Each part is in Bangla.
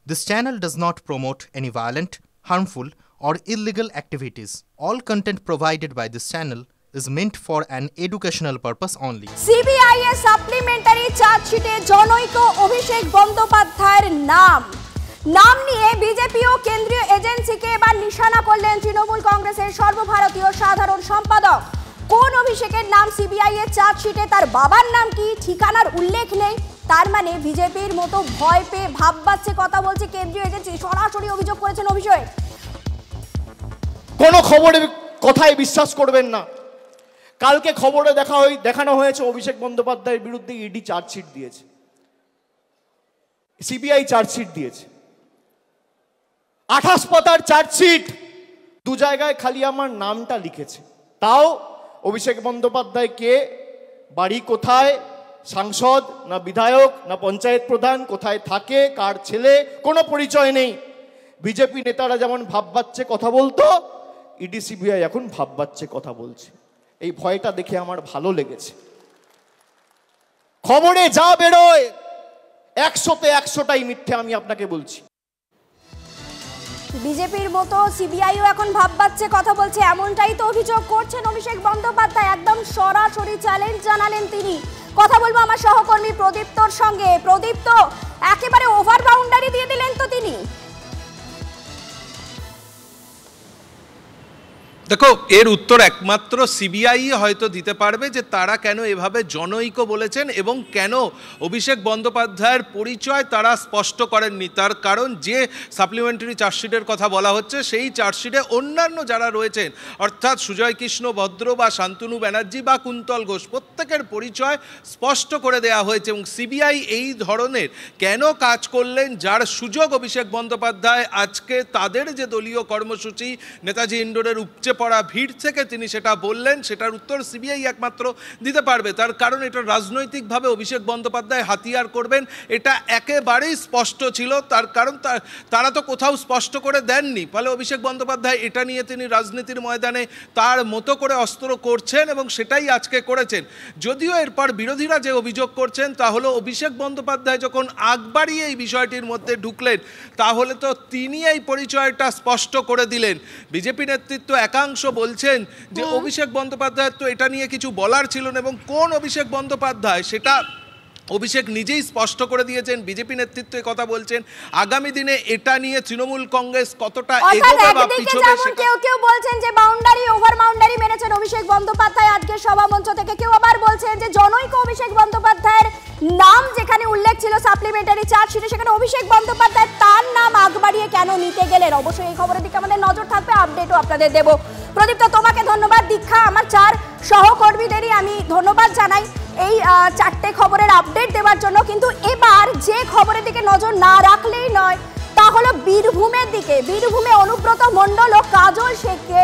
This channel does not promote any violent, harmful, or illegal activities. All content provided by this channel is meant for an educational purpose only. CBI এর সাপ্লিমেন্টারি চার্জশিটে জনৈক অভিষেক বন্দ্যোপাধ্যায়ের নাম নিয়ে বিজেপি ও কেন্দ্রীয় এজেন্সিকে এবার নিশানা করলেন তৃণমূল কংগ্রেসের সর্বভারতীয় সাধারণ সম্পাদক। কোন অভিষেকের নাম সিবিআই এর চার্জশিটে, তার বাবার নাম কি, ঠিকানার উল্লেখ নেই। তার মানে বিজেপির মতো ভয় পেয়ে ভাববাচ্ছে কথা বলছে কেন্দ্রীয় এজেন্সি। সরাসরি অভিযোগ করেছেন অভিষেক। কোন খবরের কথায় বিশ্বাস করবেন না। কালকে খবরে দেখানো হয়েছে অভিষেক বন্দ্যোপাধ্যায়ের বিরুদ্ধে ইডি চার্জশিট দিয়েছে, সিবিআই চার্জশিট দিয়েছে। 28 পাতার চার্জশিট, দু জায়গায় খালি আমার নামটা লিখেছে। তাও অভিষেক বন্দ্যোপাধ্যায় কে, বাড়ি কোথায়, সাংসদ না বিধায়ক না পঞ্চায়েত প্রধান, কোথায় থাকে, কার ছেলে, কোনো পরিচয় নেই। বিজেপি নেতারা যেমন ভাববাচ্ছে কথা বলতো, ইডি সিবিআই এখন ভাববাচ্ছে কথা বলছে। এই ভয়টা দেখে আমার ভালো লেগেছে। খবরে যা বেরোয় 100তে 100টাই মিথ্যে, আমি আপনাকে বলছি। বিজেপির মতো সিবিআইও এখন ভাববাচ্ছে কথা বলছে, এমনটাই তো অভিযোগ করছেন অভিষেক বন্দ্যোপাধ্যায়। একদম সরাসরি চ্যালেঞ্জ জানালেন তিনি। কথা বলবো আমার সহকর্মী প্রদীপ্তর সঙ্গে। প্রদীপ্ত, একেবারে ওভার বাউন্ডারি দিয়ে দিলেন তো তিনি। দেখো, এর উত্তর একমাত্র সিবিআই হয়তো দিতে পারবে যে তারা কেন এভাবে জনৈক বলেছেন এবং কেন অভিষেক বন্দ্যোপাধ্যায়ের পরিচয় তারা স্পষ্ট করেননি। তার কারণ যে সাপ্লিমেন্টারি চার্জশিটের কথা বলা হচ্ছে সেই চার্জশিটে অন্যান্য যারা রয়েছেন, অর্থাৎ সুজয় কৃষ্ণ ভদ্র বা শান্তনু ব্যানার্জি বা কুন্তল ঘোষ, প্রত্যেকের পরিচয় স্পষ্ট করে দেওয়া হয়েছে। এবং সিবিআই এই ধরনের কেন কাজ করলেন, যার সুযোগ অভিষেক বন্দ্যোপাধ্যায় আজকে তাদের যে দলীয় কর্মসূচি নেতাজি ইন্ডোরের উপচে পড়া ভিড় থেকে তিনি সেটা বললেন, সেটার উত্তর সিবিআই একমাত্র দিতে পারবে। তার কারণ এটা রাজনৈতিকভাবে অভিষেক বন্দ্যোপাধ্যায় হাতিয়ার করবেন, এটা একেবারেই স্পষ্ট ছিল। তার কারণ তারা তো কোথাও স্পষ্ট করে দেননি, ফলে অভিষেক বন্দ্যোপাধ্যায় এটা নিয়ে তিনি রাজনীতির ময়দানে তার মতো করে অস্ত্র করছেন এবং সেটাই আজকে করেছেন। যদিও এরপর বিরোধীরা যে অভিযোগ করছেন তা হলো অভিষেক বন্দ্যোপাধ্যায় যখন আগ বাড়িয়ে এই বিষয়টির মধ্যে ঢুকলেন তাহলে তো তিনি এই পরিচয়টা স্পষ্ট করে দিলেন। বিজেপি নেতৃত্ব একাংশ বলছেন যে অভিষেক বন্দ্যোপাধ্যায়ের তো এটা নিয়ে কিছু বলার ছিল না, এবং কোন অভিষেক বন্দ্যোপাধ্যায় সেটা অভিষেক নিজেই স্পষ্ট করে দিয়েছেন। বিজেপি নেতৃত্ব কথা বলছেন আগামী দিনে এটা নিয়ে তৃণমূল কংগ্রেস কতটা এগোবে বা পিছবে। কেউ বলছেন যে বাউন্ডারি, ওভার বাউন্ডারি মেরেছেন অভিষেক বন্দ্যোপাধ্যায় আজকে সভামঞ্চ থেকে। কেউ আবার বলছেন যে জনৈক অভিষেক বন্দ্যোপাধ্যায়ের নাম যেখানে উল্লেখ ছিল সাপ্লিমেন্টারি চার্জশিটে, সেখানে অভিষেক বন্দ্যোপাধ্যায় তার নাম আগ বাড়িয়ে কেন নিতে গেলেন। অবশ্যই এই খবরের দিকে আমাদের নজর থাকবে, আপডেটও আপনাদের দেব। প্রদীপ্ত, তোমাকে ধন্যবাদ। দীক্ষা, আমার 4 সহকর্মীদেরই আমি ধন্যবাদ জানাই এই 4টে খবরের আপডেট দেওয়ার জন্য। কিন্তু এবার যে খবরের দিকে নজর না রাখলেই নয় তা হলো বীরভূমের দিকে। বীরভূমে অনুব্রত মণ্ডল ও কাজল শেখকে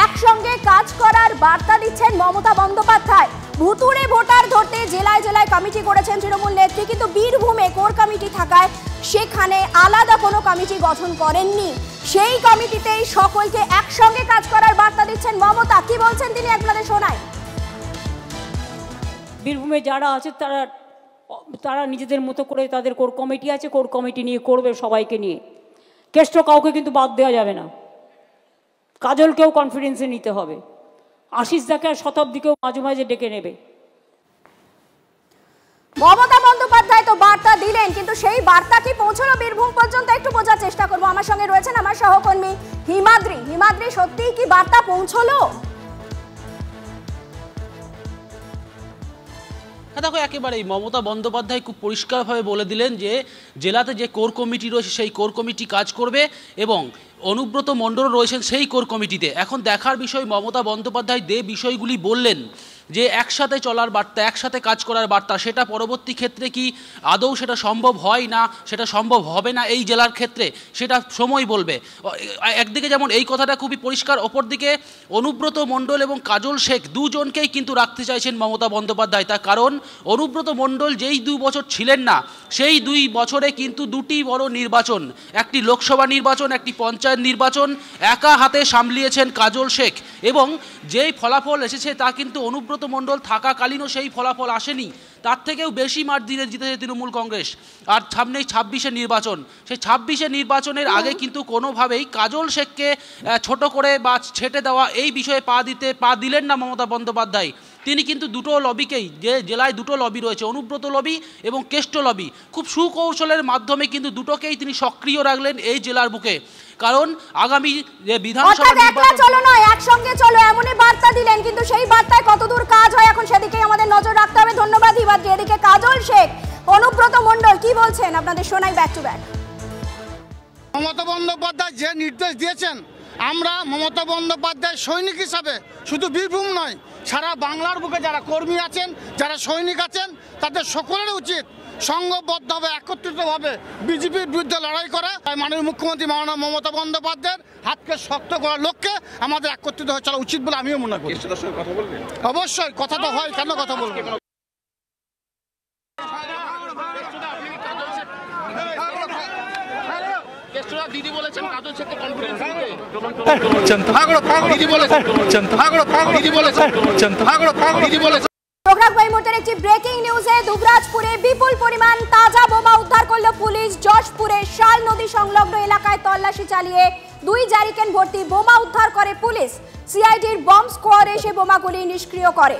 একসঙ্গে কাজ করার বার্তা দিচ্ছেন মমতা বন্দ্যোপাধ্যায়। ভুতুড়ে ভোটার ধরতে জেলায় জেলায় কমিটি করেছেন তৃণমূল নেত্রী, কিন্তু বীরভূমে কোর কমিটি থাকায় সেখানে আলাদা কোনো কমিটি গঠন করেননি। সেই কমিটিতেই সকলকে একসঙ্গে কাজ করার বার্তা দিচ্ছেন মমতা। কি বলছেন তিনি আপনাদের শোনায়। বীরভূমে যারা আছে তারা নিজেদের মতো করে তাদের কোর কমিটি আছে, কোর কমিটি নিয়ে করবে সবাইকে নিয়ে। কেষ্ট কাউকে কিন্তু বাদ দেওয়া যাবে না, কাজলকেও কনফিডেন্সে নিতে হবে, আশিস দাকে আর শতাব্দীকেও মাঝে মাঝে ডেকে নেবে। মমতা বন্দ্যোপাধ্যায় তো বার্তা দিলেন, কিন্তু সেই বার্তা কি পৌঁছলো বীরভূম পর্যন্ত একটু বোঝার চেষ্টা করবো। আমার সঙ্গে রয়েছেন আমার সহকর্মী হিমাদ্রি। হিমাদ্রি, সত্যিই কি বার্তা পৌঁছলো? দেখো, একেবারেই মমতা বন্দ্যোপাধ্যায় খুব পরিষ্কারভাবে বলে দিলেন যে জেলাতে যে কোর কমিটি রয়েছে সেই কোর কমিটি কাজ করবে এবং অনুব্রত মণ্ডল রয়েছেন সেই কোর কমিটিতে। এখন দেখার বিষয় মমতা বন্দ্যোপাধ্যায় যে বিষয়গুলি বললেন যে একসাথে চলার বার্তা, একসাথে কাজ করার বার্তা, সেটা পরবর্তী ক্ষেত্রে কি আদৌ সেটা সম্ভব হয় না, সেটা সম্ভব হবে না এই জেলার ক্ষেত্রে, সেটা সময় বলবে। একদিকে যেমন এই কথাটা খুবই পরিষ্কার, অপরদিকে অনুব্রত মণ্ডল এবং কাজল শেখ দুজনকেই কিন্তু রাখতে চাইছেন মমতা বন্দ্যোপাধ্যায়। তার কারণ অনুব্রত মণ্ডল যেই 2 বছর ছিলেন না, সেই 2 বছরে কিন্তু 2টি বড় নির্বাচন, একটি লোকসভা নির্বাচন, একটি পঞ্চায়েত নির্বাচন একা হাতে সামলিয়েছেন কাজল শেখ, এবং যেই ফলাফল এসেছে তা কিন্তু অনুব্রত অনুব্রত মণ্ডল থাকাকালীনও সেই ফলাফল আসেনি, তার থেকেও বেশি মার্জিনে জিতেছে তৃণমূল কংগ্রেস। আর সামনেই 26-এর নির্বাচন, সেই 26-এর নির্বাচনের আগে কিন্তু কোনোভাবেই কাজল শেখকে ছোট করে বা ছেটে দেওয়া এই বিষয়ে পা দিলেন না মমতা বন্দ্যোপাধ্যায়। তিনি কিন্তু দুটো লবিকেই, যে জেলায় দুটো লবি রয়েছে, অনুব্রত লবি এবং কেষ্ট লবি, খুব সুকৌশলের মাধ্যমে কিন্তু দুটোকেই তিনি সক্রিয় রাখলেন এই জেলার বুকে। কারণ আগামী যে বিধানসভা নির্বাচন, চলো নয় একসঙ্গে চলো এমনই বার্তা দিলেন, কিন্তু সেই বার্তায় কতদূর কাজ হয় এখন সেদিকেই আমাদের নজর রাখতে হবে। ধন্যবাদ হিবাদ্রি। এদিকে কাজল শেখ, অনুব্রত মণ্ডল কি বলছেন আপনাদের শোনাই back to back. Mamata Bandyopadhyay যে নির্দেশ দিয়েছেন, আমরা মমতা বন্দ্যোপাধ্যায় সৈনিক হিসাবে শুধু বীরভূম নয়, সারা বাংলার বুকে যারা কর্মী আছেন, যারা সৈনিক আছেন, তাদের সকলের উচিত সংঘবদ্ধভাবে একত্রিতভাবে বিজেপির বিরুদ্ধে লড়াই করা। তাই মাননীয় মুখ্যমন্ত্রী মাননীয় মমতা বন্দ্যোপাধ্যায়ের হাতকে শক্ত করার লক্ষ্যে আমাদের একত্রিত হয়ে চলা উচিত বলে আমিও মনে করি। অবশ্যই কথা তো হয়, কেন কথা বলবো। দিদি বলেছেন কাজল শেখকে কনফিডেন্স একটি ব্রেকিং নিউজে দুবরাজপুরে বিপুল পরিমাণ তাজা বোমা উদ্ধার করল পুলিশ। যশপুরে শাল নদী সংলগ্ন এলাকায় তল্লাশি চালিয়ে 2 জারিকেন ভর্তি বোমা উদ্ধার করে পুলিশ। সিআইডির বম্ব স্কোয়াড এসে বোমাগুলি নিষ্ক্রিয় করে।